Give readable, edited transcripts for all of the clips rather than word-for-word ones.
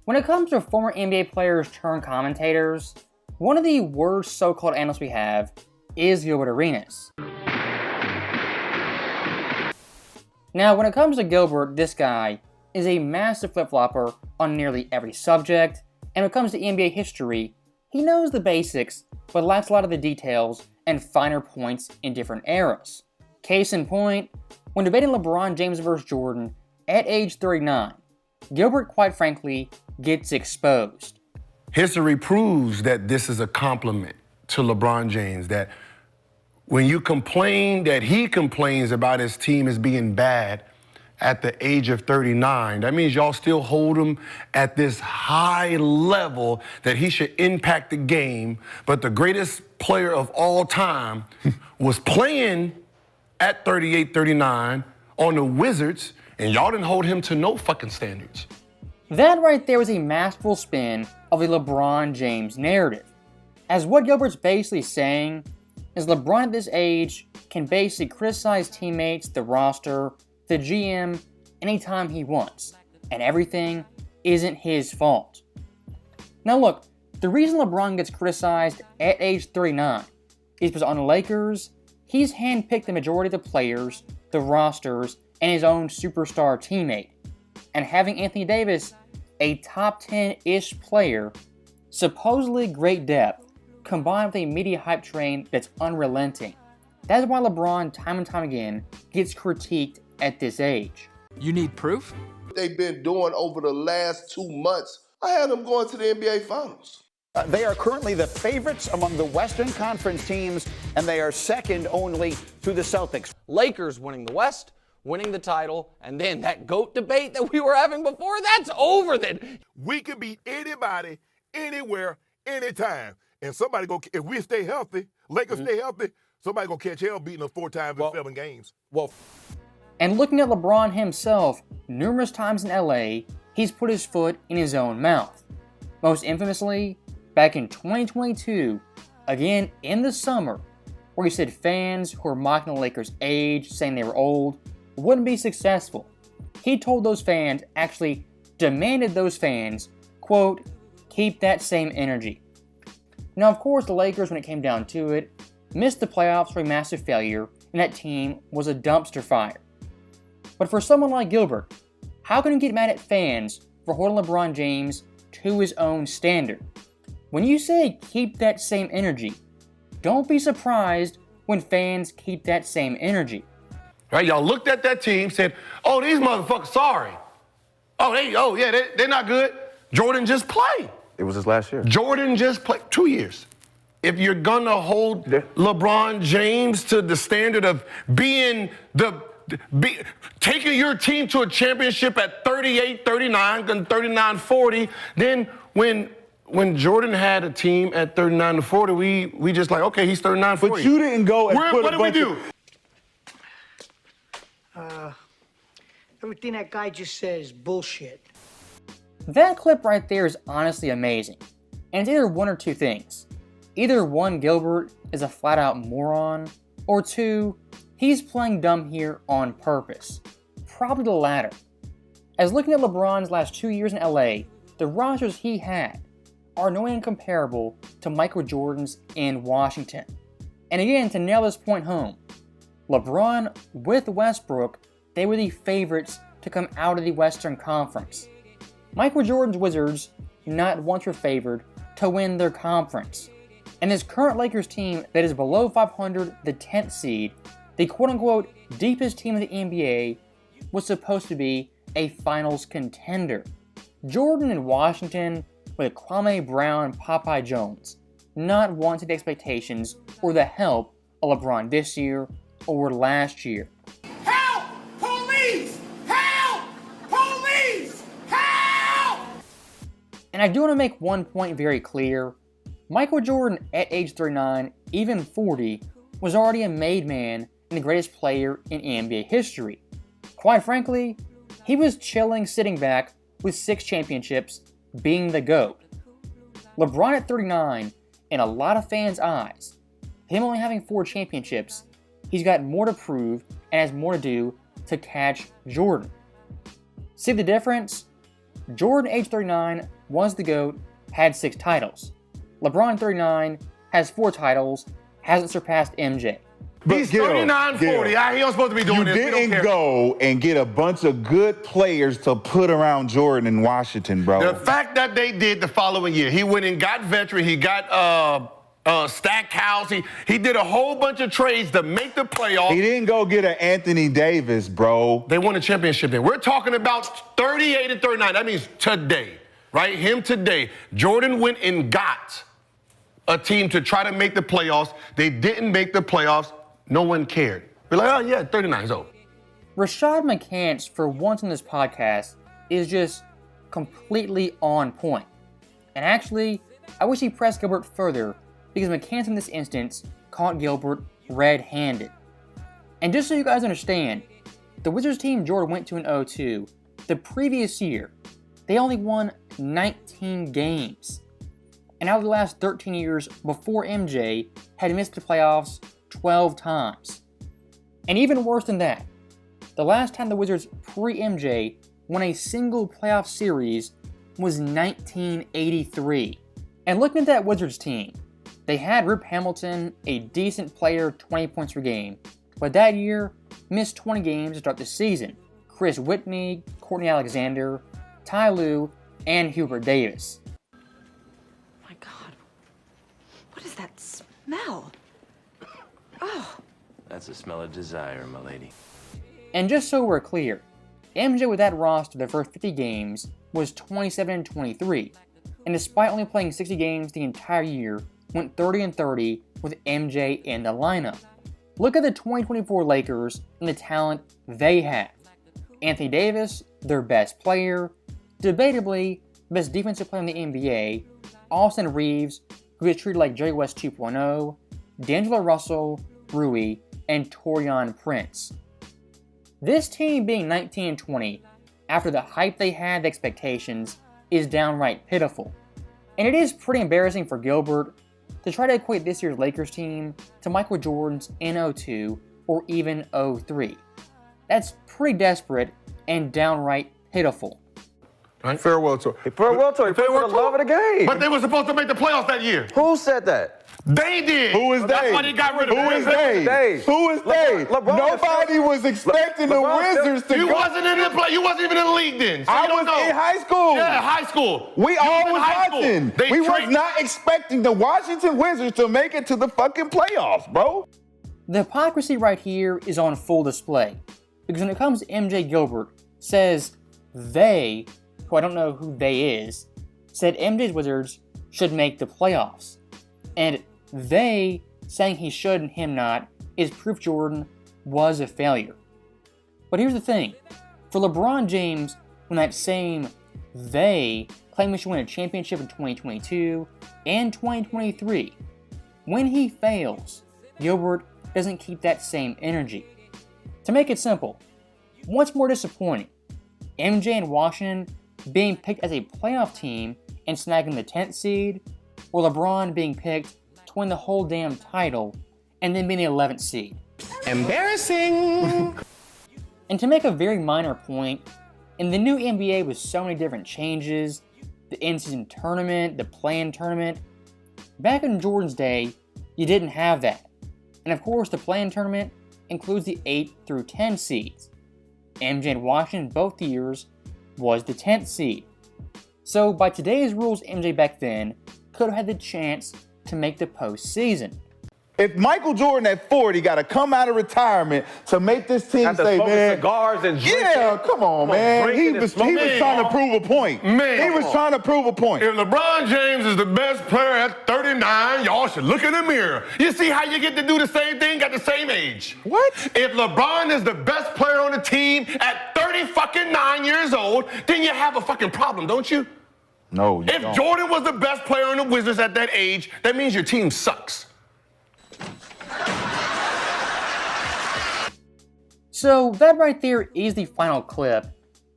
When it comes to former NBA players turned commentators, one of the worst so-called analysts we have is Gilbert Arenas. Now, when it comes to Gilbert, this guy is a massive flip-flopper on nearly every subject, and when it comes to NBA history, he knows the basics, but lacks a lot of the details and finer points in different eras. Case in point, when debating LeBron James vs. Jordan at age 39, Gilbert, quite frankly, gets exposed. History proves that this is a compliment to LeBron James, that when you complain that he complains about his team as being bad at the age of 39, that means y'all still hold him at this high level that he should impact the game, but the greatest player of all time was playing at 38, 39 on the Wizards, and y'all didn't hold him to no fucking standards. That right there was a masterful spin of the LeBron James narrative. As what Gilbert's basically saying is LeBron at this age can basically criticize teammates, the roster, the GM, anytime he wants, and everything isn't his fault. Now look, the reason LeBron gets criticized at age 39 is because on the Lakers, he's handpicked the majority of the players, the rosters, and his own superstar teammate. And having Anthony Davis, a top 10-ish player, supposedly great depth, combined with a media hype train that's unrelenting. That's why LeBron, time and time again, gets critiqued at this age. You need proof? They've been doing over the last 2 months. I had them going to the NBA Finals. They are currently the favorites among the Western Conference teams, and they are second only to the Celtics. Lakers winning the West, winning the title, and then that GOAT debate that we were having before, that's over then. We can beat anybody, anywhere, anytime. And somebody if we stay healthy, Lakers stay healthy, somebody gonna catch hell beating us 4 times in 7 games. And looking at LeBron himself, numerous times in LA, he's put his foot in his own mouth. Most infamously, back in 2022, again in the summer, where he said fans who were mocking the Lakers' age, saying they were old, wouldn't be successful. He told those fans, actually demanded those fans, quote, keep that same energy. Now, of course, the Lakers, when it came down to it, missed the playoffs for a massive failure, and that team was a dumpster fire. But for someone like Gilbert, how can you get mad at fans for holding LeBron James to his own standard? When you say keep that same energy, don't be surprised when fans keep that same energy. Right, y'all looked at that team, said, oh, these motherfuckers sorry. They're not good. Jordan just played. It was his last year. Jordan just played 2 years. If you're gonna hold LeBron James to the standard of being taking your team to a championship at 38, 39, and 39, 40, then when Jordan had a team at 39 to 40, we just like, okay, he's 39, 40. But you didn't go and what did we do? Everything that guy just said is bullshit. That clip right there is honestly amazing. And it's either one or two things. Either one, Gilbert is a flat-out moron, or two, he's playing dumb here on purpose. Probably the latter. As looking at LeBron's last 2 years in LA, the rosters he had are no way incomparable to Michael Jordan's in Washington. And again, to nail this point home, LeBron with Westbrook, they were the favorites to come out of the Western Conference. Michael Jordan's Wizards not once were favored to win their conference. And this current Lakers team that is below 500, the 10th seed, the quote-unquote deepest team in the NBA, was supposed to be a finals contender. Jordan in Washington with Kwame Brown and Popeye Jones not wanting the expectations or the help of LeBron this year or last year. Help! Police! Help! Police! Help! And I do want to make one point very clear. Michael Jordan at age 39, even 40, was already a made man and the greatest player in NBA history. Quite frankly, he was chilling sitting back with 6 championships, being the GOAT. LeBron at 39, in a lot of fans' eyes, him only having 4 championships, he's got more to prove and has more to do to catch Jordan. See the difference? Jordan, age 39, was the GOAT, had 6 titles. LeBron, 39, has 4 titles, hasn't surpassed MJ. He's 39, 40. He ain't supposed to be doing this. You didn't go and get a bunch of good players to put around Jordan in Washington, bro. The fact that they did the following year, he went and got veteran, he got Stackhouse, he did a whole bunch of trades to make the playoffs. He didn't go get an Anthony Davis, bro. They won a championship then. We're talking about 38 and 39. That means today, right? Him today. Jordan went and got a team to try to make the playoffs. They didn't make the playoffs. No one cared. We're like, oh, yeah, 39 is over. Rashad McCants, for once in this podcast, is just completely on point. And actually, I wish he pressed Gilbert further, because McCants in this instance caught Gilbert red-handed. And just so you guys understand, the Wizards team Jordan went to in 2002, the previous year, they only won 19 games. And out of the last 13 years before MJ had missed the playoffs 12 times. And even worse than that, the last time the Wizards pre-MJ won a single playoff series was 1983. And looking at that Wizards team, they had Rip Hamilton, a decent player, 20 points per game, but that year missed 20 games to start the season. Chris Whitney, Courtney Alexander, Ty Lue, and Hubert Davis. My God, what is that smell? Oh. That's the smell of desire, my lady. And just so we're clear, MJ with that roster the first 50 games was 27-23, and despite only playing 60 games the entire year, went 30-30 with MJ in the lineup. Look at the 2024 Lakers and the talent they have. Anthony Davis, their best player, debatably best defensive player in the NBA, Austin Reeves, who is treated like Jerry West 2.0, D'Angelo Russell, Rui, and Taurean Prince. This team being 19-20, after the hype they had, the expectations, is downright pitiful. And it is pretty embarrassing for Gilbert to try to equate this year's Lakers team to Michael Jordan's in 2002 or even 2003. That's pretty desperate and downright pitiful. Right? Farewell tour. Farewell tour. For the love of the game. But they were supposed to make the playoffs that year. Who said that? They did. Who is That's they? why they got rid of Who is they? Who is they? Nobody was expecting the Wizards to You go. wasn't in the play. You wasn't even in the league then. So I you don't was know. in high school. Yeah, high school. We all was high school. watching. We was not expecting the Washington Wizards to make it to the fucking playoffs, bro. The hypocrisy right here is on full display, because when it comes to MJ, Gilbert says they, who I don't know who they is, said MJ's Wizards should make the playoffs. And they saying he should and him not is proof Jordan was a failure. But here's the thing. For LeBron James, when that same they claim he should win a championship in 2022 and 2023, when he fails, Gilbert doesn't keep that same energy. To make it simple, what's more disappointing? MJ and Washington being picked as a playoff team and snagging the 10th seed, or LeBron being picked to win the whole damn title and then being the 11th seed? Embarrassing! And to make a very minor point, in the new NBA with so many different changes, the in-season tournament, the play-in tournament, back in Jordan's day, you didn't have that. And of course, the play-in tournament includes the 8 through 10 seeds. MJ and Washington both years was the 10th seed. So by today's rules, MJ back then could have had the chance to make the postseason. If Michael Jordan at 40 got to come out of retirement to make this team say, man, cigars and yeah, come on, man. He was trying to prove a point. Man, he was trying to prove a point. If LeBron James is the best player at 39, y'all should look in the mirror. You see how you get to do the same thing at the same age? What? If LeBron is the best player on the team at 39 years old, then you have a fucking problem, don't you? No, you If don't. Jordan was the best player on the Wizards at that age, that means your team sucks. So that right there is the final clip,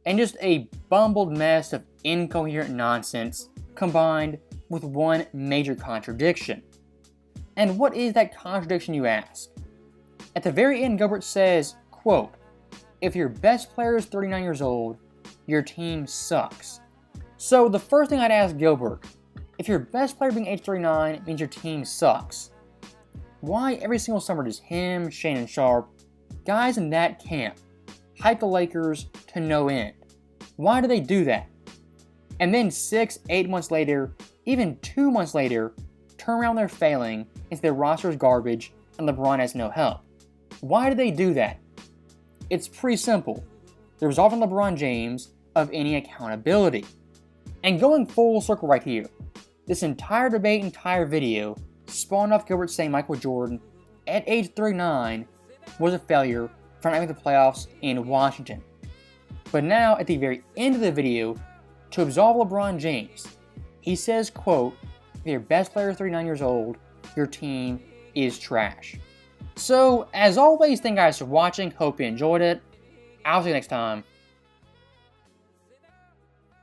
and just a bumbled mess of incoherent nonsense combined with one major contradiction. And what is that contradiction, you ask? At the very end, Gilbert says, quote, "If your best player is 39 years old, your team sucks." So the first thing I'd ask Gilbert, if your best player being age 39 means your team sucks, why every single summer does him, Shannon Sharp, guys in that camp, hype the Lakers to no end? Why do they do that? And then 6, 8 months later, even 2 months later, turn around they're failing, into their roster's garbage, and LeBron has no help. Why do they do that? It's pretty simple. They're absolving LeBron James of any accountability. And going full circle right here, this entire debate, entire video, spawned off Gilbert saying Michael Jordan, at age 39, was a failure for not making the playoffs in Washington. But now, at the very end of the video, to absolve LeBron James, he says, quote, if your best player is 39 years old, your team is trash. So, as always, thank you guys for watching, hope you enjoyed it. I'll see you next time.